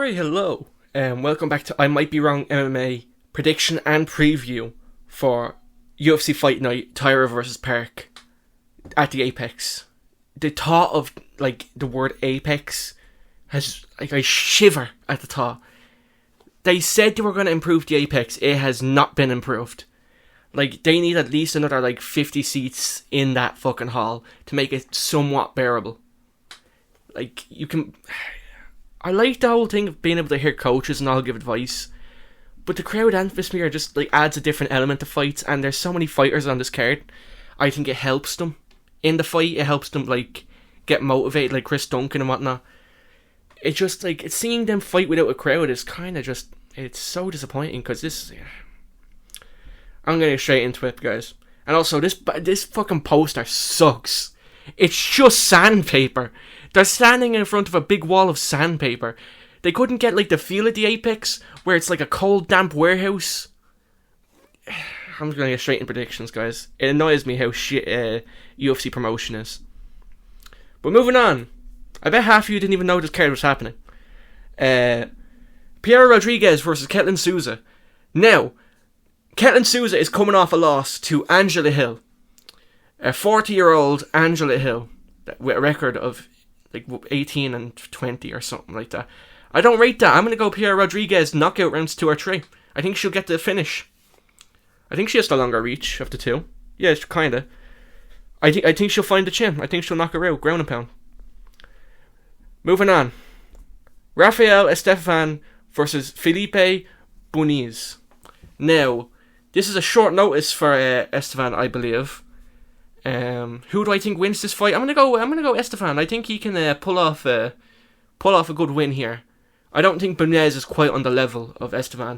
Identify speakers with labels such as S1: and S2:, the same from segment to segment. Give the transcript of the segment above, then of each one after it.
S1: Alright, hello, and welcome back to I Might Be Wrong MMA prediction and preview for UFC Fight Night, Tyro vs Park at the Apex. The thought of, the word Apex has, I shiver at the thought. They said they were going to improve the Apex. It has not been improved. They need at least another, 50 seats in that fucking hall to make it somewhat bearable. I like the whole thing of being able to hear coaches and all give advice, but the crowd atmosphere just adds a different element to fights, and there's so many fighters on this card. I think it helps them in the fight. It helps them get motivated, like Chris Duncan and whatnot. It just seeing them fight without a crowd is kind of just, it's so disappointing, because I'm gonna get straight into it, guys. And also, this fucking poster sucks. It's just sandpaper. They're standing in front of a big wall of sandpaper. They couldn't get the feel of the Apex, where it's a cold, damp warehouse. I'm gonna get straight in predictions, guys. It annoys me how shit UFC promotion is. But moving on, I bet half of you didn't even know this card was happening. Piera Rodriguez versus Ketlen Souza. Now, Ketlen Souza is coming off a loss to Angela Hill. A 40-year-old Angela Hill with a record of 18 and 20 or something like that. I don't rate that. I'm going to go Piera Rodriguez knockout rounds 2 or 3. I think she'll get the finish. I think she has the longer reach of the two. Yeah, kind of. I think she'll find the chin. I think she'll knock her out, ground and pound. Moving on. Rafael Estefan versus Felipe Muniz. Now, this is a short notice for Estefan, I believe. Who do I think wins this fight? I'm gonna go Estefan. I think he can pull off a good win here. I don't think Benz is quite on the level of Estefan,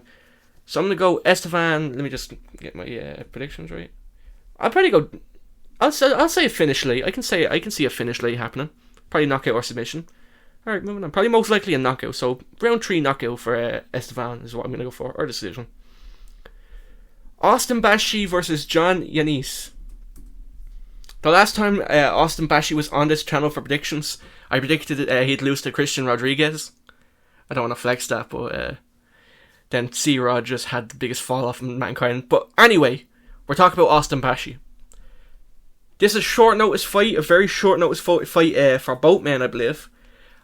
S1: so I'm gonna go Estefan. Let me just get my predictions right. I'll say a finish late. I can see a finish late happening. Probably knockout or submission. All right, moving on. Probably most likely a knockout. So round 3 knockout for Estefan is what I'm gonna go for, or decision. Austin Bashi versus John Yanice. The last time Austin Bashi was on this channel for predictions, I predicted he'd lose to Christian Rodriguez. I don't want to flex that, but then C-Rod just had the biggest fall off in mankind. But anyway, we're talking about Austin Bashi. This is a short notice fight, a very short notice fight for both men, I believe.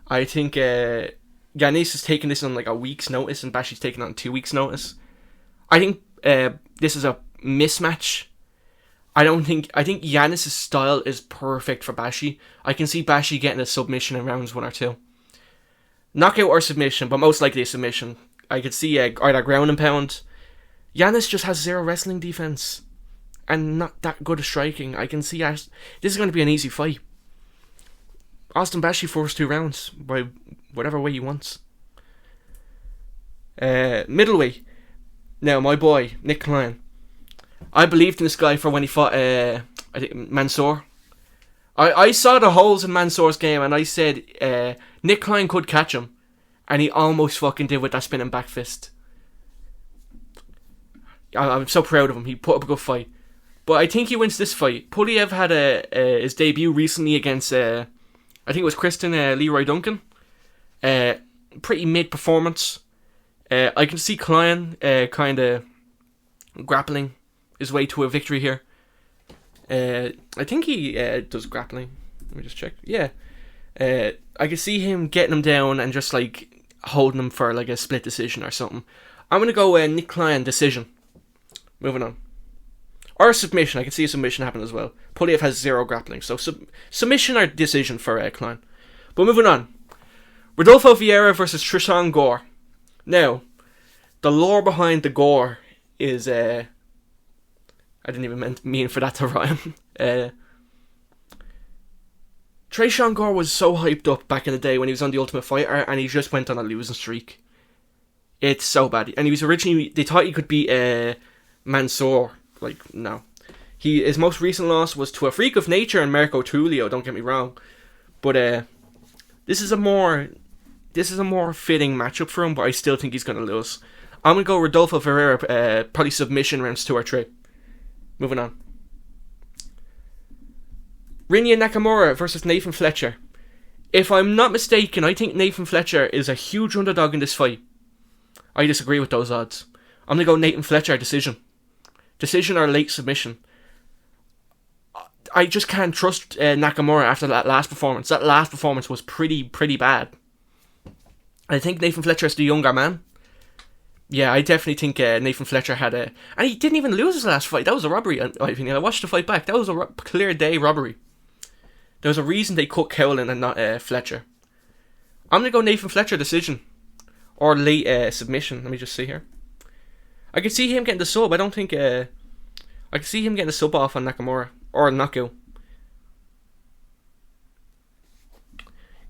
S1: I think Yanice is taking this on a week's notice, and Bashi's taking it on 2 weeks' notice. I think this is a mismatch. I think Yanice's style is perfect for Bashi. I can see Bashi getting a submission in rounds 1 or 2. Knockout or submission, but most likely a submission. I could see either ground and pound. Yanice just has 0 wrestling defense and not that good at striking. I can see this is going to be an easy fight. Austin Bashi forced 2 rounds by whatever way he wants. Middleweight. Now, my boy, Nick Klein. I believed in this guy for when he fought I think Mansour. I saw the holes in Mansour's game, and I said Nick Klein could catch him, and he almost fucking did with that spinning back fist. I'm so proud of him. He put up a good fight, but I think he wins this fight. Puliev had his debut recently against I think it was Kristen Leroy Duncan. Pretty mid performance. I can see Klein kind of grappling his way to a victory here. I think he does grappling. Let me just check. Yeah. I can see him getting him down and just holding him for a split decision or something. I'm going to go Nick Klein decision. Moving on. Or a submission. I can see a submission happen as well. Puliev has 0 grappling. So submission or decision for Klein. But moving on. Rodolfo Vieiraa versus Trishan Gore. Now, the lore behind the Gore is I didn't even mean for that to rhyme. Trishan Gore was so hyped up back in the day when he was on The Ultimate Fighter, and he just went on a losing streak. It's so bad. And he was originally, they thought he could beat Mansour. No. His most recent loss was to a freak of nature and Marco Tullio, don't get me wrong. But this is a more fitting matchup for him, but I still think he's going to lose. I'm going to go Rodolfo Vieiraa, probably submission rounds 2 or 3. Moving on. Rinya Nakamura versus Nathan Fletcher. If I'm not mistaken, I think Nathan Fletcher is a huge underdog in this fight. I disagree with those odds. I'm going to go Nathan Fletcher decision. Decision or late submission. I just can't trust Nakamura after that last performance. That last performance was pretty bad. I think Nathan Fletcher is the younger man. Yeah, I definitely think Nathan Fletcher had a... And he didn't even lose his last fight. That was a robbery, in my opinion. I watched the fight back. That was a clear day robbery. There was a reason they cut Cowlin and not Fletcher. I'm going to go Nathan Fletcher decision. Or late submission. Let me just see here. I could see him getting the sub. I don't think... I could see him getting the sub off on Nakamura. Or knockout.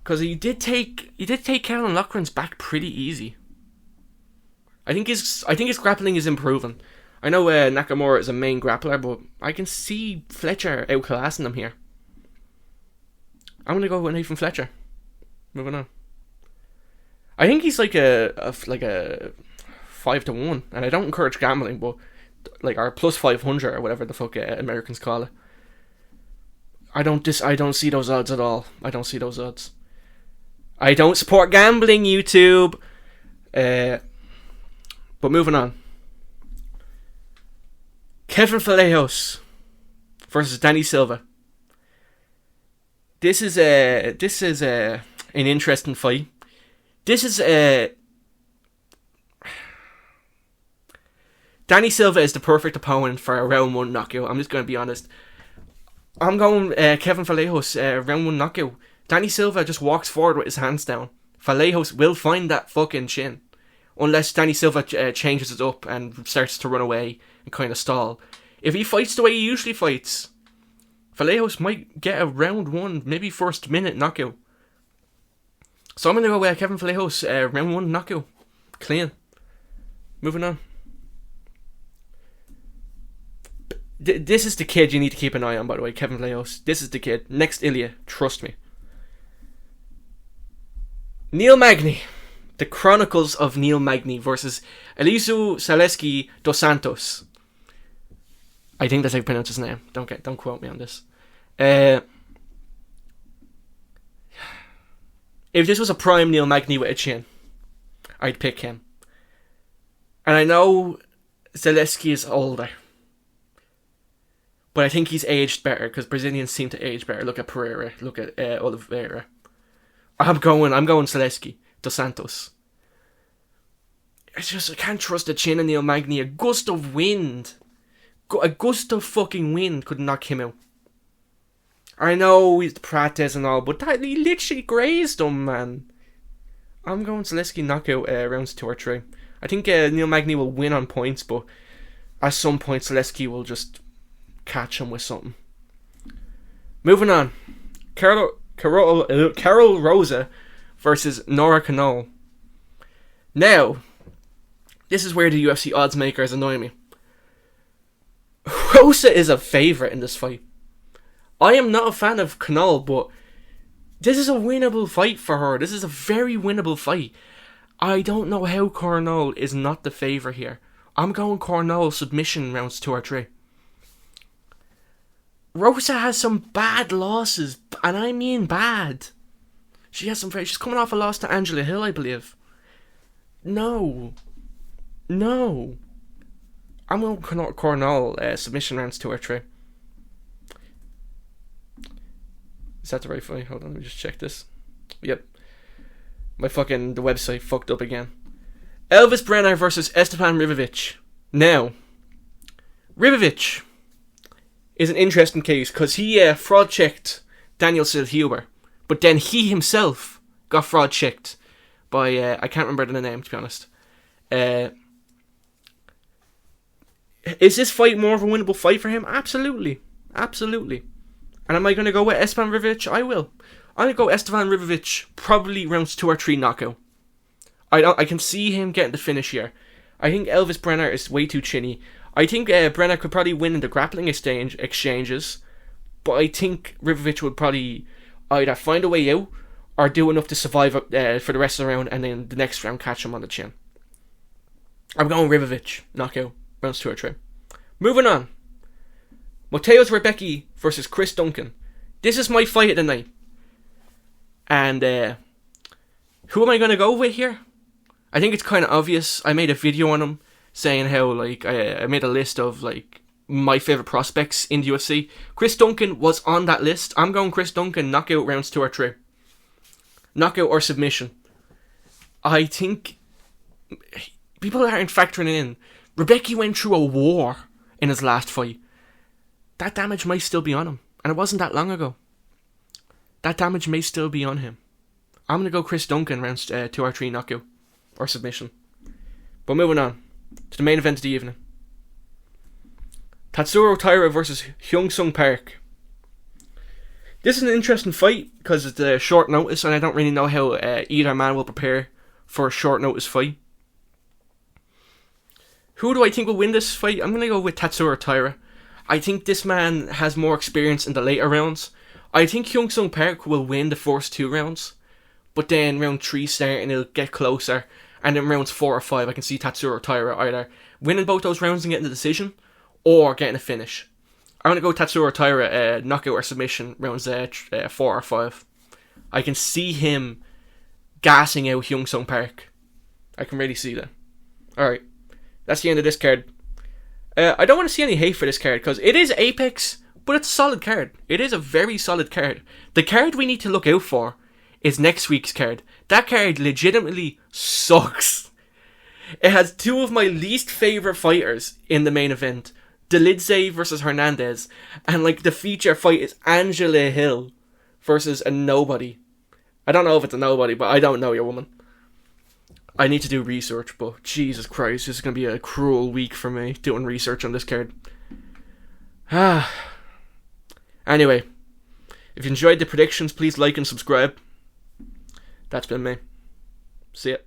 S1: Because he did take Callum Loughran's back pretty easy. I think his grappling is improving. I know Nakamura is a main grappler, but I can see Fletcher outclassing him here. I'm gonna go with Nathan Fletcher. Moving on. I think he's like a 5-1, and I don't encourage gambling, but like our plus 500 or whatever the fuck Americans call it. I don't see those odds at all. I don't see those odds. I don't support gambling, YouTube. But moving on. Kevin Vallejos versus Danny Silva. This is an interesting fight. Danny Silva is the perfect opponent for a round 1 knockout. I'm just going to be honest. I'm going Kevin Vallejos, round 1 knockout. Danny Silva just walks forward with his hands down. Vallejos will find that fucking chin. Unless Danny Silva changes it up and starts to run away and kind of stall. If he fights the way he usually fights, Vallejos might get a round 1, maybe first minute knockout. So I'm going to go with Kevin Vallejos, round 1 knockout. Clean. Moving on. This is the kid you need to keep an eye on, by the way, Kevin Vallejos. This is the kid. Next Ilia, trust me. Neil Magny. The Chronicles of Neil Magny versus Elisu Zaleski dos Santos. I think that's how you pronounce his name. Don't quote me on this. If this was a prime Neil Magny with a chin, I'd pick him. And I know Zaleski is older, but I think he's aged better because Brazilians seem to age better. Look at Pereira. Look at Oliveira. I'm going Zaleski dos Santos. It's just, I can't trust the chin of Neil Magny. A gust of fucking wind could knock him out. I know he's the Prates and all, but he literally grazed him, man. I'm going Zaleski knockout rounds 2 or 3. I think Neil Magny will win on points, but at some point Zaleski will just catch him with something. Moving on. Carol Rosa versus Nora Canol. Now, this is where the UFC odds makers annoy me. Rosa is a favourite in this fight. I am not a fan of Canol, but this is a winnable fight for her. This is a very winnable fight. I don't know how Canol is not the favourite here. I'm going Canol submission rounds 2 or 3. Rosa has some bad losses, and I mean bad. She's coming off a loss to Angela Hill, I believe. No. I'm going Canol submission rounds 2 or 3. Is that the right fight? Hold on, let me just check this. Yep. The website fucked up again. Elvis Brener versus Esteban Rivic. Now, Rivic is an interesting case because he fraud checked Daniel Silva, but then he himself got fraud checked by I can't remember the name, to be honest. Is this fight more of a winnable fight for him? Absolutely. And am I going to go with Esteban Rivic? I will. I'm going to go Esteban Rivic, probably rounds 2 or 3 knockout. I can see him getting the finish here. I think Elvis Brener is way too chinny. I think Brener could probably win in the grappling exchanges, but I think Rivic would probably either find a way out or do enough to survive for the rest of the round and then the next round catch him on the chin. I'm going Rivic, knockout, rounds 2 or 3. Moving on. Mateusz Rebecki versus Chris Duncan. This is my fight of the night. And who am I going to go with here? I think it's kind of obvious. I made a video on him saying how, like, I made a list of, like, my favourite prospects in the UFC. Chris Duncan was on that list. I'm going Chris Duncan, knockout rounds 2 or 3. Knockout or submission. I think people aren't factoring in. Rebecki went through a war in his last fight. That damage might still be on him. And it wasn't that long ago. That damage may still be on him. I'm going to go Chris Duncan rounds 2 or 3 knockout or submission. But moving on to the main event of the evening. Tatsuro Tyro versus Hyongsung Park. This is an interesting fight because it's a short notice and I don't really know how either man will prepare for a short notice fight. Who do I think will win this fight? I'm going to go with Tatsuro Tyro. I think this man has more experience in the later rounds. I think Hyongsung Park will win the first 2 rounds. But then round 3 starting, it'll get closer. And then rounds 4 or 5, I can see Tatsuro Tyro either winning both those rounds and getting the decision, or getting a finish. I'm going to go Tatsuro Tyro, knockout or submission, rounds 4 or 5. I can see him gassing out Hyongsung Park. I can really see that. Alright, that's the end of this card. I don't want to see any hate for this card, because it is Apex, but it's a solid card. It is a very solid card. The card we need to look out for is next week's card. That card legitimately sucks. It has 2 of my least favourite fighters in the main event. Delidze versus Hernandez. And like the feature fight is Angela Hill versus a nobody. I don't know if it's a nobody, but I don't know your woman. I need to do research, but Jesus Christ, this is going to be a cruel week for me doing research on this card. Anyway, if you enjoyed the predictions, please like and subscribe. That's been me. See ya.